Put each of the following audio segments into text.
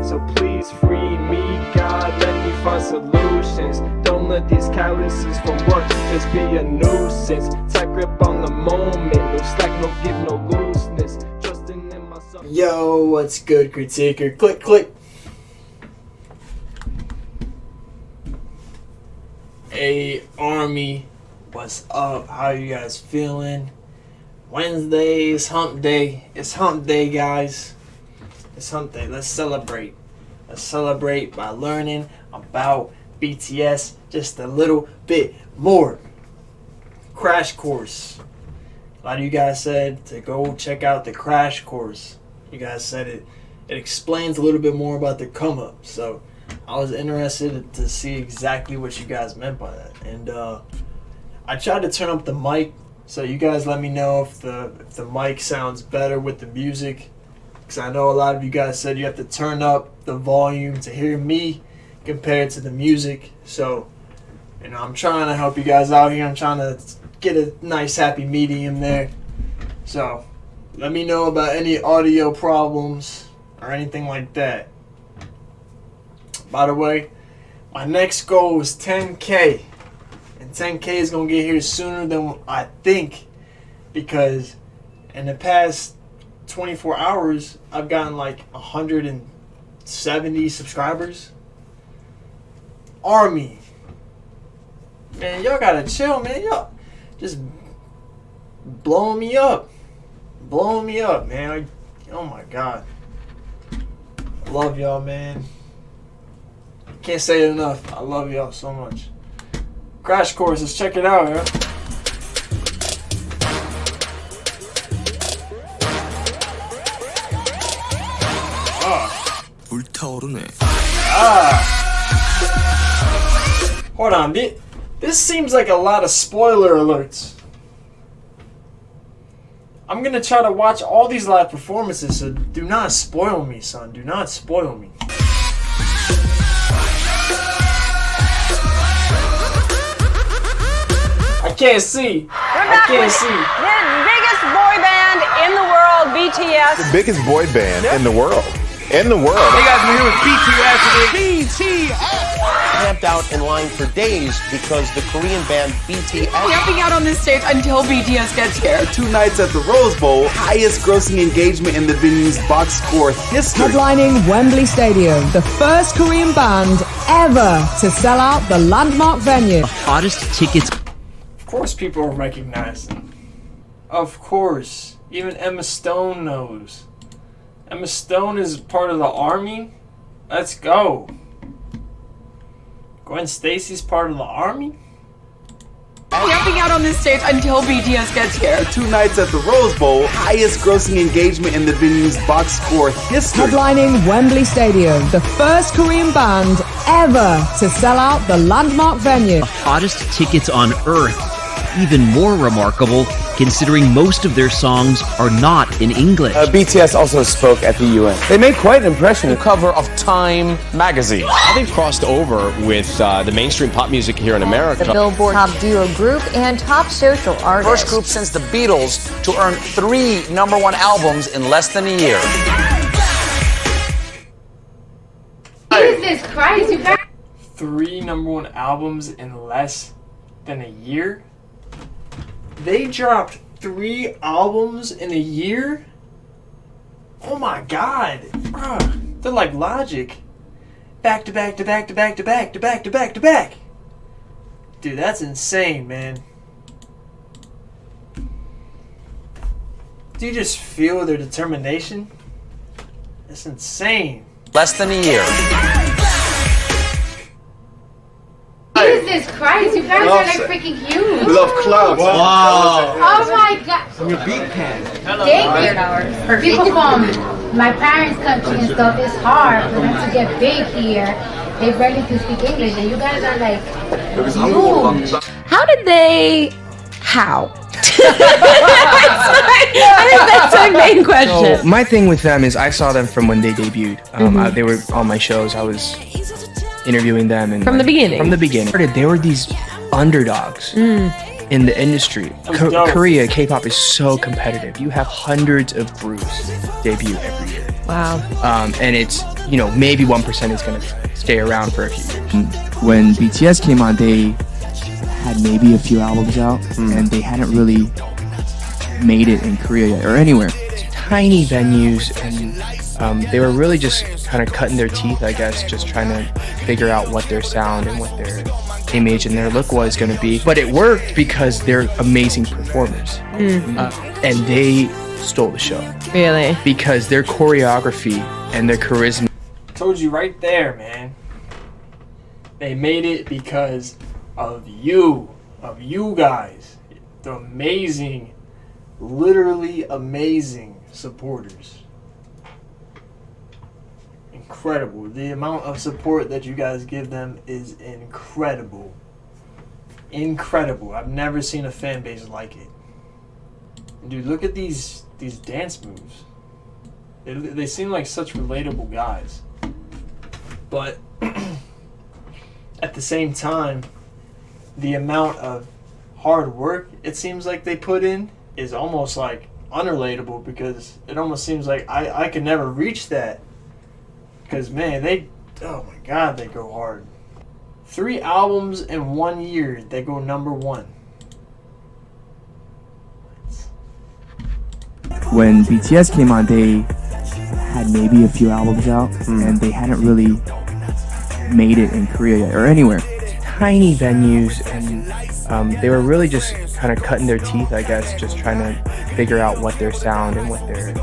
So please free me, God, let me find solutions. Don't let these calluses from work just be a nuisance. Tight grip on the moment, no slack, no give, no looseness. Trusting in myself. Yo, what's good, CriTiC? Click, click. Hey, Army, what's up? How you guys feeling? Wednesday is hump day. It's hump day, guys. It's hump day. Let's celebrate. Let's celebrate by learning about BTS just a little bit more. Crash course. A lot of you guys said to go check out the crash course. You guys said it explains a little bit more about the come up. So I was interested to see exactly what you guys meant by that. And I tried to turn up the mic, so you guys let me know if the mic sounds better with the music. Because I know a lot of you guys said you have to turn up the volume to hear me compared to the music. So, you know, I'm trying to help you guys out here. I'm trying to get a nice happy medium there. So, let me know about any audio problems or anything like that. By the way, my next goal is 10K. And 10K is going to get here sooner than I think. Because in the past 24 hours, I've gotten like 170 subscribers. Army. Man, y'all gotta chill, man. Y'all just blowing me up. Blowing me up, man. Oh my God. I love y'all, man. Can't say it enough. I love y'all so much. Crash course, let's check it out, yeah. Hold on, this seems like a lot of spoiler alerts. I'm gonna try to watch all these live performances, so do not spoil me, son. Do not spoil me. I can't see. I can't see. The biggest boy band in the world, BTS. The biggest boy band in the world. In the world. Hey guys, we're here with BTS. BTS! Camped out in line for days because the Korean band BTS. Camping out on this stage until BTS gets here. 2 nights at the Rose Bowl, highest grossing engagement in the venue's box score history. Headlining Wembley Stadium, the first Korean band ever to sell out the landmark venue. The hottest tickets. Of course people will recognize them. Of course. Even Emma Stone knows. Emma Stone is part of the Army? Let's go. Gwen Stacy's part of the Army? Camping out on this stage until BTS gets here. 2 nights at the Rose Bowl, highest grossing engagement in the venue's box score history. Headlining Wembley Stadium, the first Korean band ever to sell out the landmark venue. The hottest tickets on earth. Even more remarkable, considering most of their songs are not in English. BTS also spoke at the UN. They made quite an impression. The cover of Time magazine. They've crossed over with the mainstream pop music here in America. The Billboard Top Duo Group and Top Social Artist. First group since the Beatles to earn 3 #1 albums in less than a year. Jesus Christ, you guys. 3 #1 albums in less than a year? They dropped 3 albums in a year? Oh my God. Bruh, they're like Logic. Back to back to back to back to back to back to back to back. Dude, that's insane, man. Do you just feel their determination? That's insane. Less than a year. Jesus Christ, you guys are like freaking huge. We love clouds. Wow. Oh my God. From your beat can. People from my parents' country and stuff, it's hard for them to get big here. They barely can speak English, and you guys are like huge. How did they... How? I think that's my main question. So my thing with them is I saw them from when they debuted. They were on my shows. I was interviewing them and From the beginning. From the beginning. They were these underdogs in the industry. Korea, K-pop is so competitive. You have hundreds of groups debut every year. Wow. And it's, maybe 1% is going to stay around for a few years. When BTS came on, they had maybe a few albums out, and they hadn't really made it in Korea yet, or anywhere. Tiny venues, and they were really just kind of cutting their teeth, I guess, just trying to figure out what their sound and what their image and their look was going to be. But it worked because they're amazing performers, and they stole the show. Really? Because their choreography and their charisma. Told you right there, man. They made it because of you guys, the amazing, literally amazing supporters. Incredible. The amount of support that you guys give them is incredible. Incredible. I've never seen a fan base like it. Dude, look at these dance moves. They seem like such relatable guys. But at the same time, the amount of hard work it seems like they put in is almost like unrelatable, because it almost seems like I could never reach that. Because, man, oh my God, they go hard. 3 albums in 1 year, they go #1. When BTS came on, they had maybe a few albums out, and they hadn't really made it in Korea yet, or anywhere. Tiny venues, and they were really just kind of cutting their teeth, I guess, just trying to figure out what their sound and what their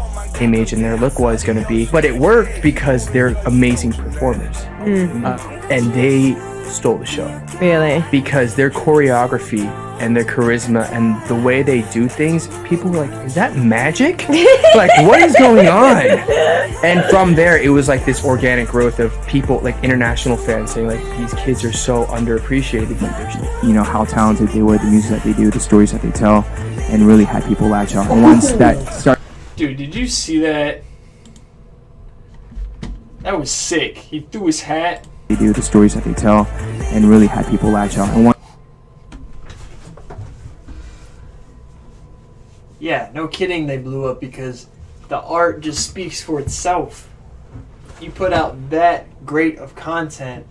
image and their look was going to be. But it worked because they're amazing performers, and they stole the show. Really? Because their choreography and their charisma and the way they do things, people were like, is that magic? Like, what is going on? And from there, it was like this organic growth of people, like international fans saying, like, these kids are so underappreciated. How talented they were, the music that they do, the stories that they tell, and really had people latch on. And once that started... Dude, did you see that? That was sick. He threw his hat. They do, the stories that they tell, and really had people latch on. And Yeah, no kidding, they blew up because the art just speaks for itself. You put out that great of content,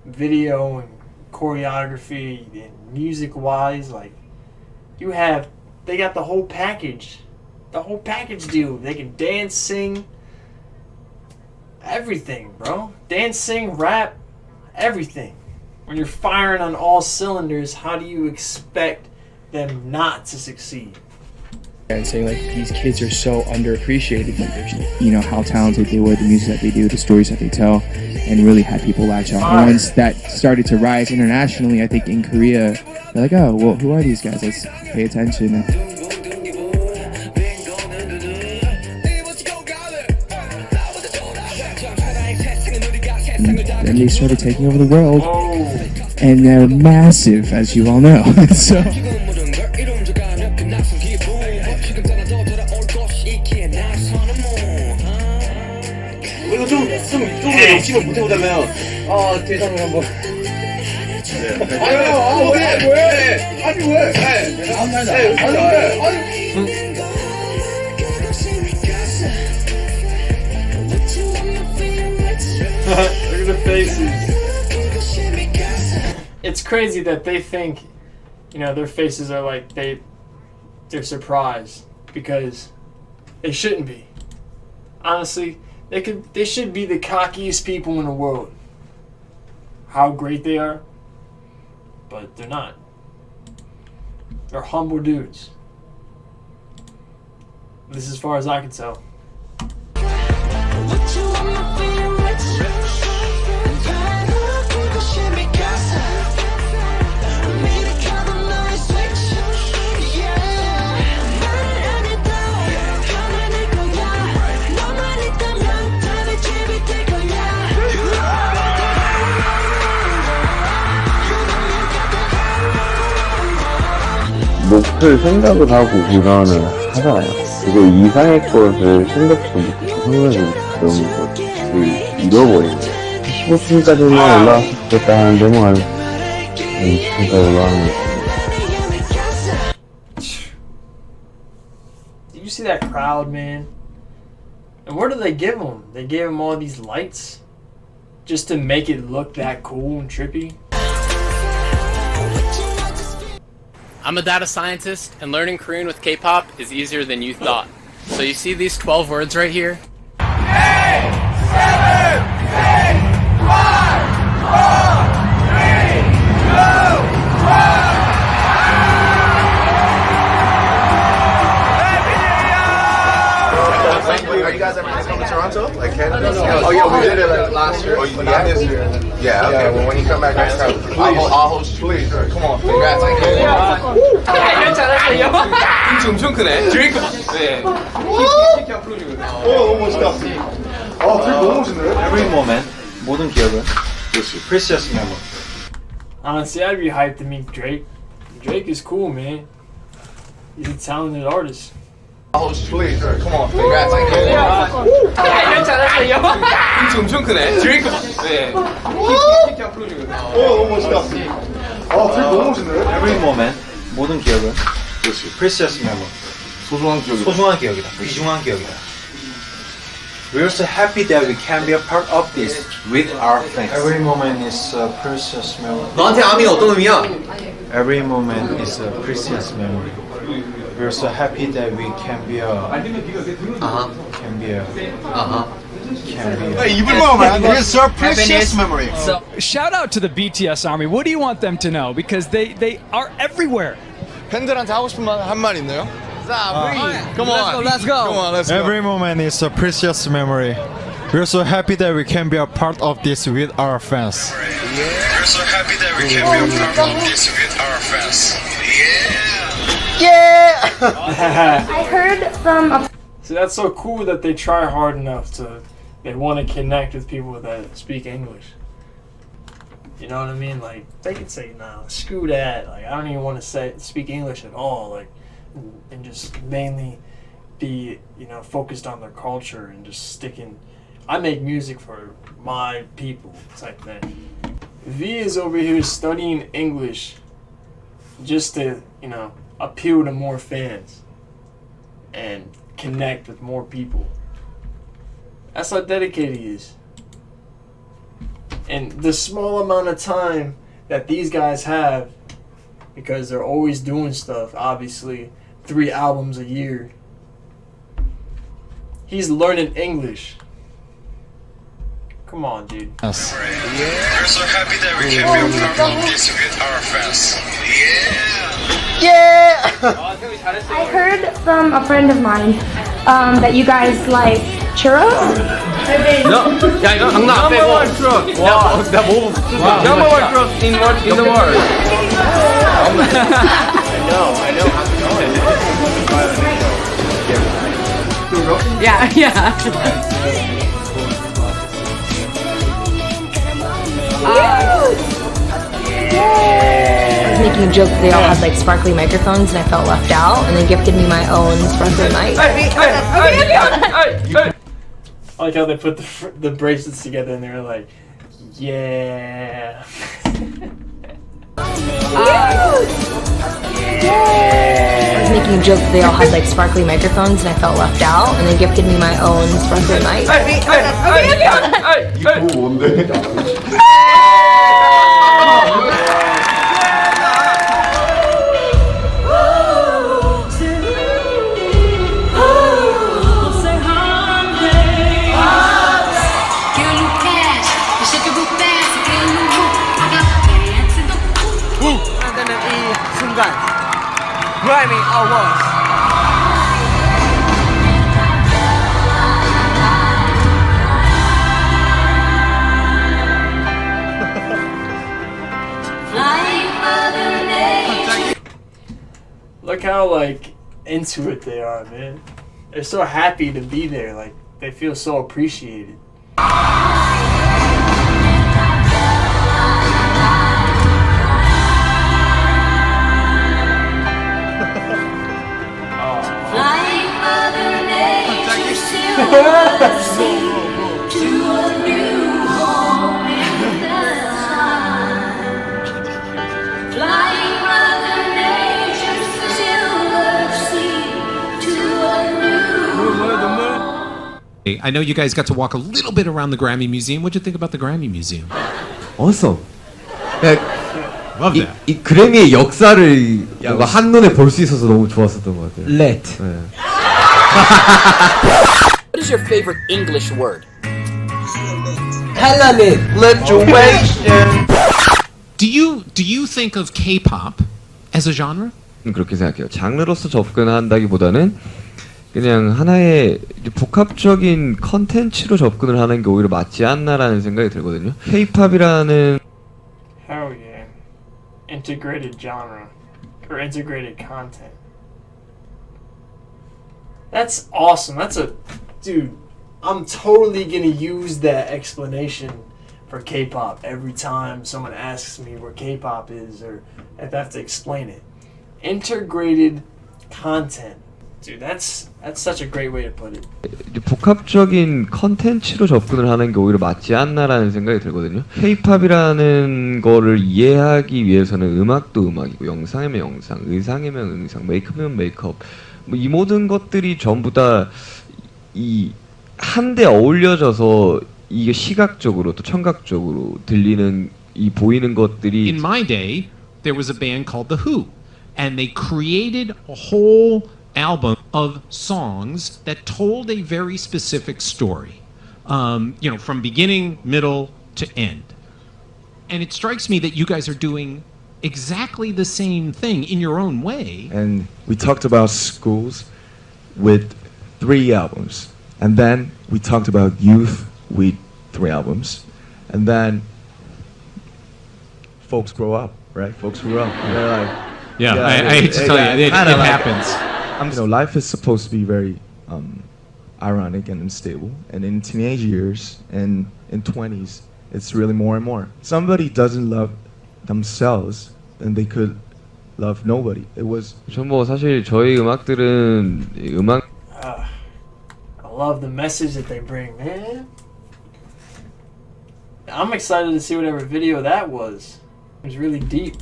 video and choreography and music-wise, like, they got the whole package. The whole package deal. They can dance, sing, everything, bro. Dance, sing, rap, everything. When you're firing on all cylinders, how do you expect them not to succeed? And saying, like, these kids are so underappreciated. How talented they were, the music that they do, the stories that they tell, and really had people latch on. And once that started to rise internationally, I think in Korea, they're like, oh, well, who are these guys? Let's pay attention. And they started taking over the world, and they're massive, as you all know. So. 이거 좀 욕심을 못 해보자면 대상을 한번. Look at the faces. It's crazy that they think, their faces are like they're surprised, because they shouldn't be. Honestly, they should be the cockiest people in the world. How great they are, but they're not. They're humble dudes. This is as far as I can tell. 목표를 생각을 하고 도전을 하잖아요. 그거 이상의 것을 생각도 못하고 흥분해서 너무 그걸 잃어버리는 거예요. 15층까지만 올라왔으면 좋겠다 하는데 뭐 한 20층까지 올라가는 거. Did you see that crowd, man? And what do they give them? They gave them all these lights just to make it look that cool and trippy. I'm a data scientist, and learning Korean with K-pop is easier than you thought. So you see these 12 words right here? 8, 7, 6, 5, 4, 3, 2, 1. Are you guys ever gonna come to Toronto? Like Canada? Oh yeah, we did it like last year. Oh, but not this year. Yeah, okay. Well, when you come back next time, I'll host you. Please, come on. Congrats. 김치 엄청 크네. 드링크. 네. 너무 멋있다. 아, 드링크 너무 멋있네. Every moment, 모든 기억은 precious memory. Honestly, I'd be hyped to meet Drake. Drake is cool, man. He's a talented artist. Host, please, come on. Congrats. 김치 엄청 크네. 드링크. 네. 너무 멋있다. 아, 드링크 너무 멋있네. Every moment, 모든 기억은 precious memory. 소중한 기억이다. 귀중한 기억이다. We're so happy that we can be a part of this with our friends. Every moment is a precious memory. 너한테 아미가 어떤 의미야? Every moment is a precious memory. We're so happy that we can be a It's a precious memory. So, shout out to the BTS army. What do you want them to know? Because they are everywhere. 팬들한테 하고 싶은 말 한 말 있나요? Come on. Let's go. Come on, let's go. Every moment is a precious memory. We're so happy that we can be a part of this with our fans. We're so happy that we can be a part of this with our fans. I heard from See, that's so cool that they try hard enough they want to connect with people that speak English. You know what I mean? Like, they can say, nah, screw that. Like, I don't even want to speak English at all. Like, and just mainly be, focused on their culture and just sticking. I make music for my people type thing. V is over here studying English just to, appeal to more fans and connect with more people. That's how dedicated he is. And the small amount of time that these guys have, because they're always doing stuff, obviously 3 albums a year, he's learning English. Come on, dude. Yes. We're so happy that we can be a part of this with our fans. I heard from a friend of mine that you guys like churros. 야 이거 장난 안 빼고. Number 1 truck. 와, 나 뭐? Number 1 truck in the world. I know. Yeah. I was making a joke that they all had like sparkly microphones and I felt left out, and they gifted me my own sparkly mic. I like how they put the bracelets together and they were like, yeah. I was making a joke that they all had like sparkly microphones and I felt left out, and they gifted me my own sparkly mic. 이거 뭔데? Grinding hours. Look how like into it they are, man. They're so happy to be there. Like, they feel so appreciated. I know you guys got to walk a little bit around the Grammy Museum. What'd you think about the Grammy Museum? Awesome. Love that. 이 그래미의 역사를 뭔가 한눈에 볼 수 있어서 너무 좋았었던 것 같아요. Let. What is your favorite English word? Hellenic fluctuation. Do you think of K-pop as a genre? 그렇게 생각해요. 장르로서 접근한다기보다는 그냥 하나의 복합적인 컨텐츠로 접근을 하는 게 오히려 맞지 않나라는 생각이 들거든요. K-팝이라는 Hell yeah. Integrated genre. Or integrated content. That's awesome. Dude, I'm totally gonna use that explanation for K-pop every time someone asks me where K-pop is or if I have to explain it. Integrated content. Dude, that's such a great way to put it. 복합적인 컨텐츠로 접근을 하는 게 오히려 맞지 않나라는 생각이 들거든요. K-팝이라는 거를 이해하기 위해서는 음악도 음악이고 영상이면 영상, 의상이면 의상, 메이크업이면 메이크업 뭐 이 모든 것들이 전부 다 이 한데 어울려져서 이게 시각적으로 또 청각적으로 들리는 이 보이는 것들이 In my day, there was a band called The Who, and they created a whole album of songs that told a very specific story, from beginning, middle to end. And it strikes me that you guys are doing exactly the same thing in your own way. And we talked about schools with 3 albums. And then we talked about youth with 3 albums. And then folks grow up, right? Folks grow up. They're like, I hate to tell you, it happens. Life is supposed to be very ironic and unstable. And in teenage years and in 20s, it's really more and more. Somebody doesn't love themselves, and they could love nobody. It was. 뭐 사실 저희 음악들은 음악. I love the message that they bring, man. I'm excited to see whatever video that was. It was really deep.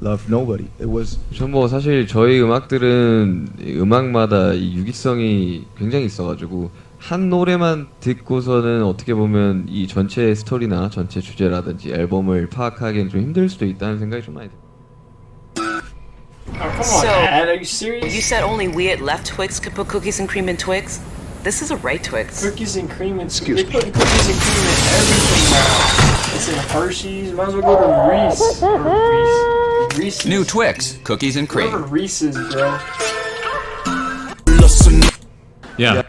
Love nobody. It was. 뭐 사실 저희 음악들은 음악마다 이 유기성이 굉장히 있어가지고 한 노래만 듣고서는 어떻게 보면 이 전체 스토리나 전체 주제라든지 앨범을 파악하기엔 좀 힘들 수도 있다는 생각이 좀 많이 들어요. Oh, come on, Dad, are you serious? You said only we at Left Twix could put cookies and cream in Twix? This is a right Twix. Cookies and cream and they put cookies and cream in everything now. It's in Hershey's. Might as well go to Reese. Or Reese's. New Twix, cookies and cream. Whatever Reese's, bro. Yeah.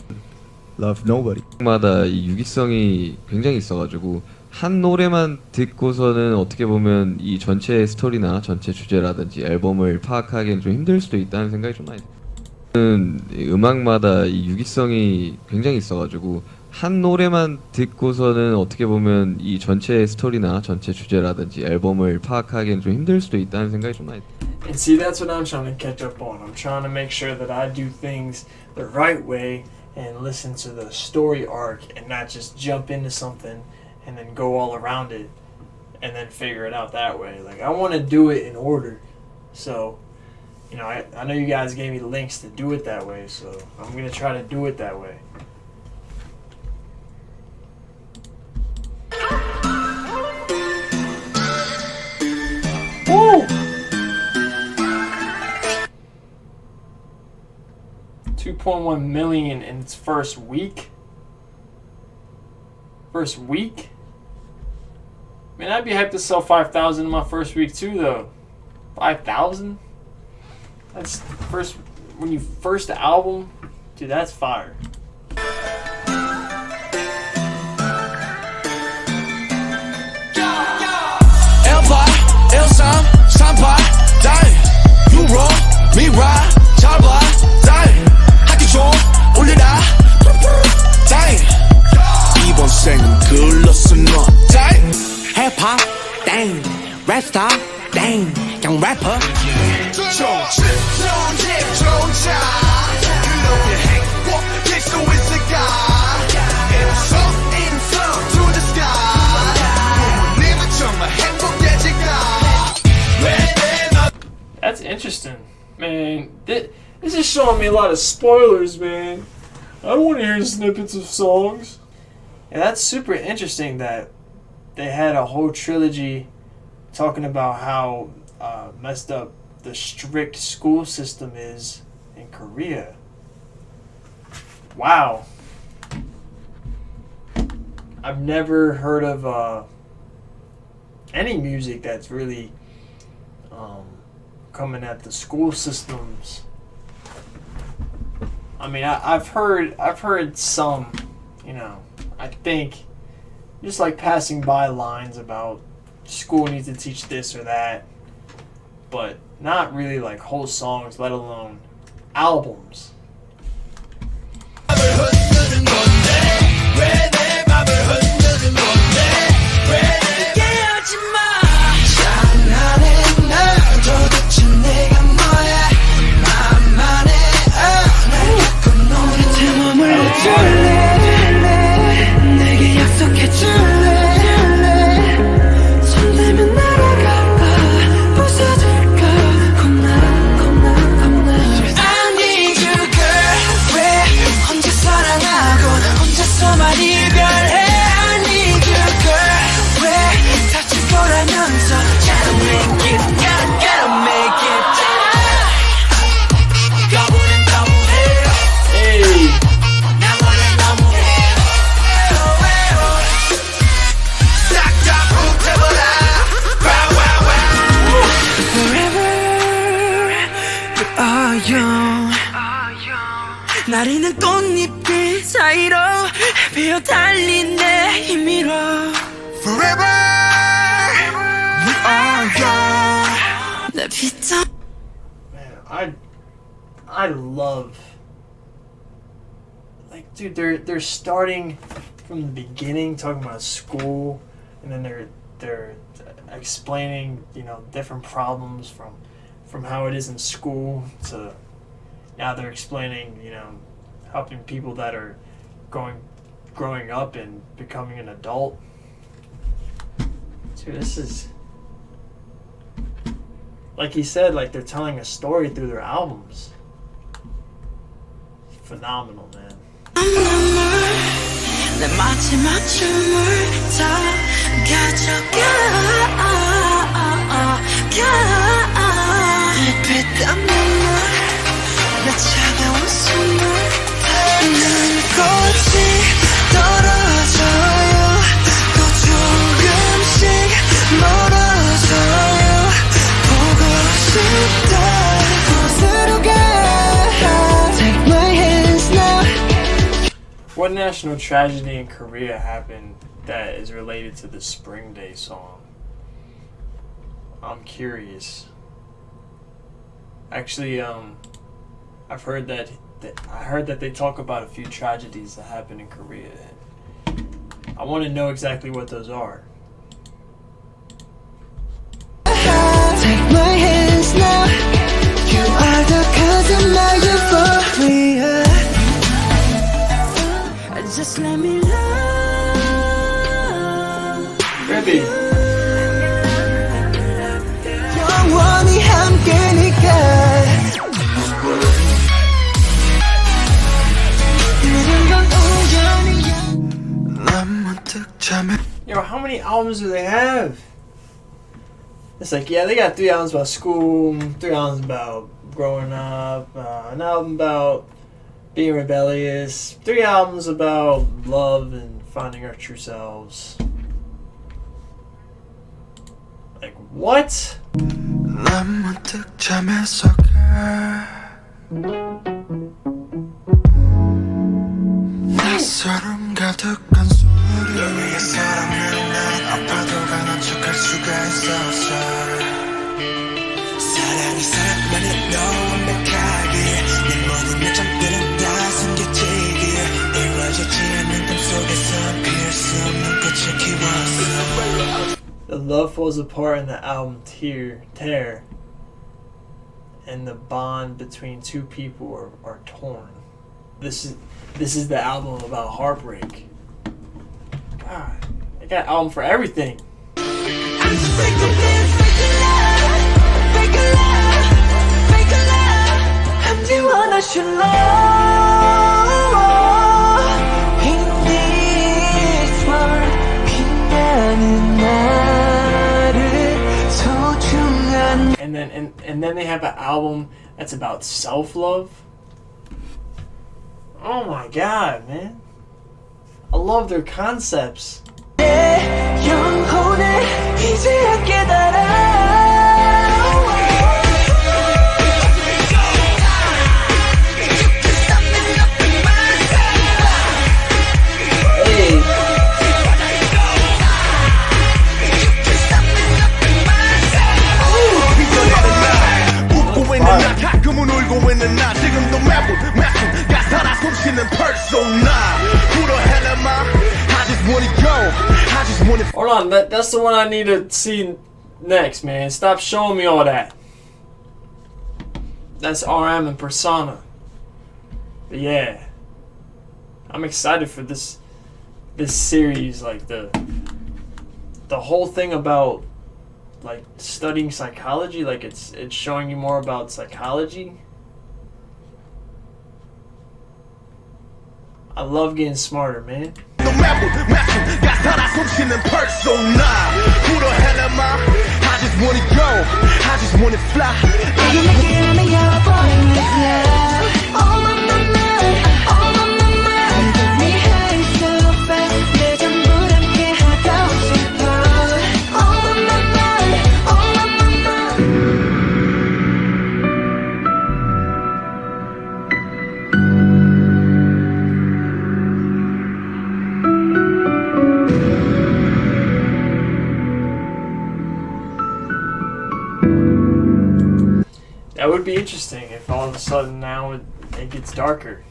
Love nobody. 마다 이 유기성이 굉장히 있어가지고 한 노래만 듣고서는 어떻게 보면 이 전체 스토리나 전체 주제라든지 앨범을 파악하기엔 좀 힘들 수도 있다는 생각이 좀 많이 들어요. 음악마다 이 유기성이 굉장히 있어가지고 한 노래만 듣고서는 어떻게 보면 이 전체 스토리나 전체 주제라든지 앨범을 파악하기엔 좀 힘들 수도 있다는 생각이 좀 많이 들어요. And see, that's what I'm trying to catch up on. I'm trying to make sure that I do things the right way and listen to the story arc and not just jump into something and then go all around it and then figure it out that way. Like, I want to do it in order. So, I know you guys gave me the links to do it that way, so I'm going to try to do it that way. Woo! 2.1 million in its first week. First week? Man, I'd be hyped to sell 5,000 in my first week too, though. 5,000? That's first when you first album, dude. That's fire. Hip-hop, dang, rap star, dang, young rapper. That's interesting, man. This is showing me a lot of spoilers, man. A I don't want to hear snippets of songs. And that's super interesting that they had a whole trilogy talking about how messed up the strict school system is in Korea. Wow. I've never heard of any music that's really coming at the school systems. I mean, I've heard some, you know, I think just like passing by lines about school needs to teach this or that, but not really like whole songs, let alone albums. 나리는 꽃잎들 사이로 헤매어 달린 내 힘으로 Forever we are young 내 빛은 Man, I love, like, dude, they're starting from the beginning talking about school, and then they're explaining, you know, different problems from how it is in school to now they're explaining, you know, helping people that are growing up and becoming an adult. Dude, this is, like he said, like they're telling a story through their albums. It's phenomenal, man. 내 마지막 춤을 다 가져가 빛땀 눈물 내 차가운 숨을 난 꽃이 떨어져요 또 조금씩 멀어져요 보고 싶다 곳으로 가 Take my hands now. What national tragedy in Korea happened that is related to the Spring Day song? I'm curious. Actually, I've heard that they talk about a few tragedies that happened in Korea. I want to know exactly what those are. Take my hands now. You are the cause of my euphoria. Just let me love. Baby. 영원히 함께니까. Yo, how many albums do they have? It's like, yeah, they got 3 albums about school, 3 albums about growing up, an album about being rebellious, 3 albums about love and finding our true selves. Like, what? 난 문득 잠에서 낯설음 가득한 소리 위에서라면 난 아파도 강한 척할 수가 있었어 사랑이 사랑만을 너 완벽하게 내 모든 요점들은 다 숨겨지기에 이루어지지 않는 꿈 속에서 피할 수 없는 꽃을 키웠어. The love falls apart in the album Tear, and the bond between two people are torn. This is the album about heartbreak. God, they got an album for everything. I'm the one I should love. man. And then they have an album that's about self-love. Oh my god, man. I love their concepts. Hold on, that's the one I need to see next, man. Stop showing me all that. That's RM and Persona. But yeah, I'm excited for this series. Like the whole thing about like studying psychology. Like it's showing you more about psychology. I love getting smarter, man. That would be interesting if all of a sudden now it gets darker.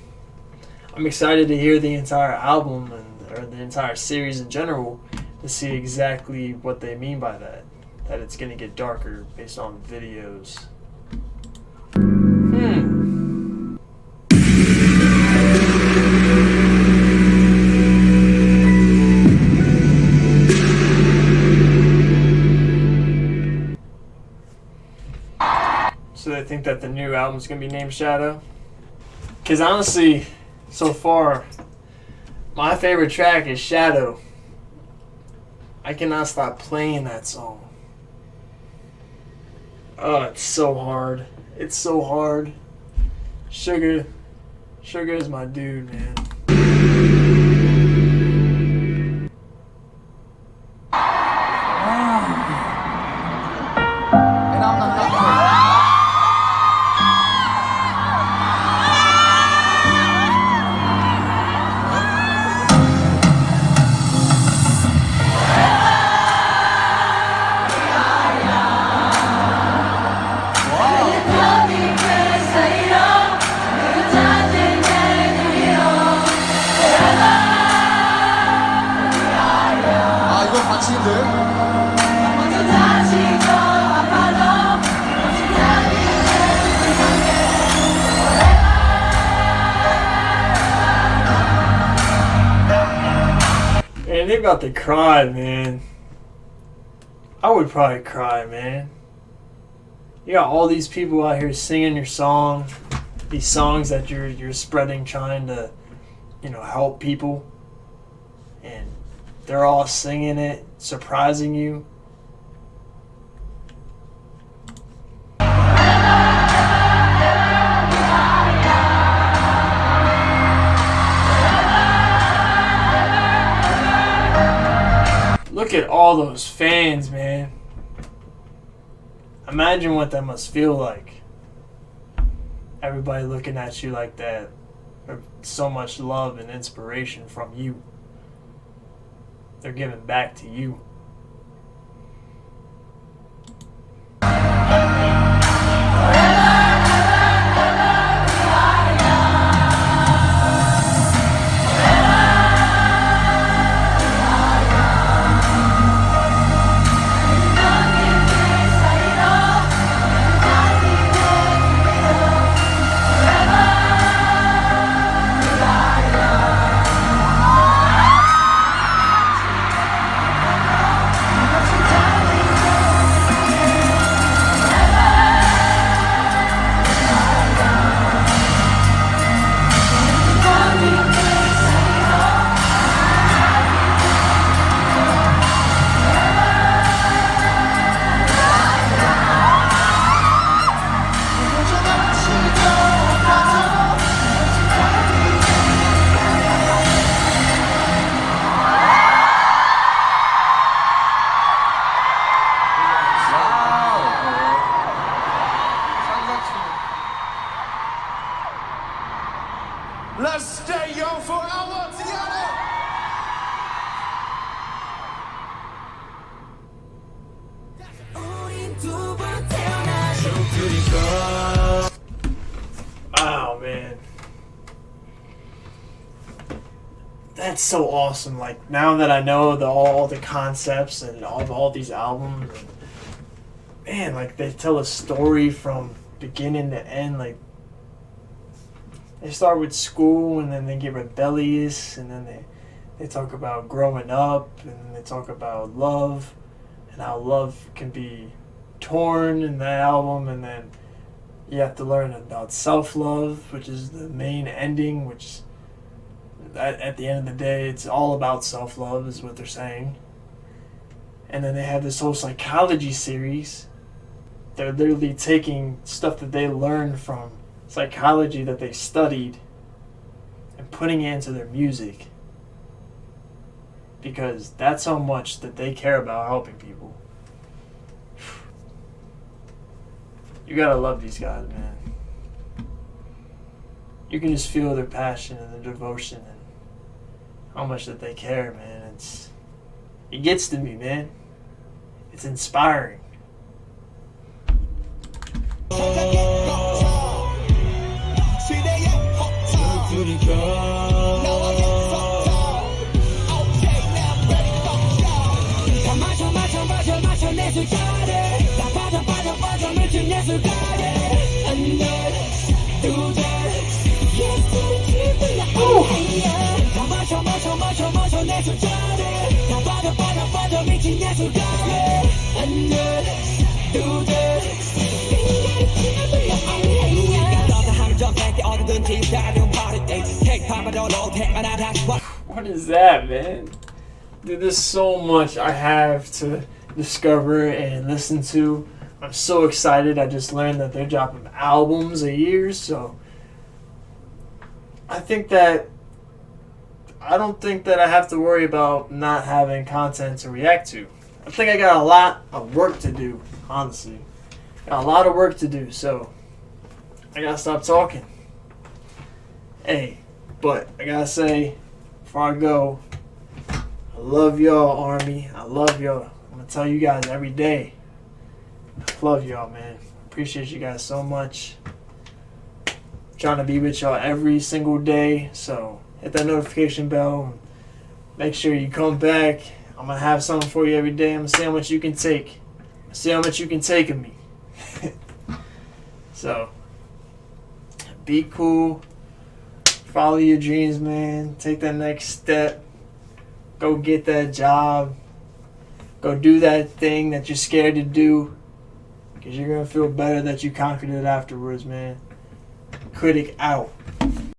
I'm excited to hear the entire album or the entire series in general to see exactly what they mean by that. That it's going to get darker based on videos. So they think that the new album's gonna be named Shadow? Because honestly, so far, my favorite track is Shadow. I cannot stop playing that song. Oh, it's so hard. It's so hard. Sugar is my dude, man. Man, they about to cry, man. I would probably cry, man. You got all these people out here singing your song, these songs that you're spreading, trying to, help people, and they're all singing it, surprising you. Look at all those fans, man. Imagine what that must feel like. Everybody looking at you like that. So much love and inspiration from you. They're giving back to you. that's so awesome. Like, now that I know all the concepts and all these albums, and, man, like, they tell a story from beginning to end. Like, they start with school, and then they get rebellious, and then they talk about growing up, and then they talk about love, and how love can be torn in that album, and then you have to learn about self-love, which is the main ending, which at the end of the day, it's all about self-love is what they're saying. And then they have this whole psychology series. They're literally taking stuff that they learned from psychology that they studied and putting it into their music, because that's how much that they care about helping people. You gotta love these guys, man. You can just feel their passion and their devotion and how much that they care, man. It gets to me, man. It's inspiring. What is that, man? Dude, there's so much I have to discover and listen to. I'm so excited. I just learned that they're dropping albums a year, so I don't think that I have to worry about not having content to react to. I think I got a lot of work to do, honestly. Got a lot of work to do, so I gotta stop talking. Hey, but I gotta say, before I go, I love y'all, Army. I love y'all. I'm gonna tell you guys every day. I love y'all, man. Appreciate you guys so much. Trying to be with y'all every single day, so hit that notification bell. Make sure you come back. I'm gonna have something for you every day. I'm gonna see how much you can take. See how much you can take of me. So, be cool. Follow your dreams, man. Take that next step. Go get that job. Go do that thing that you're scared to do, because you're gonna feel better that you conquered it afterwards, man. CriTiC out.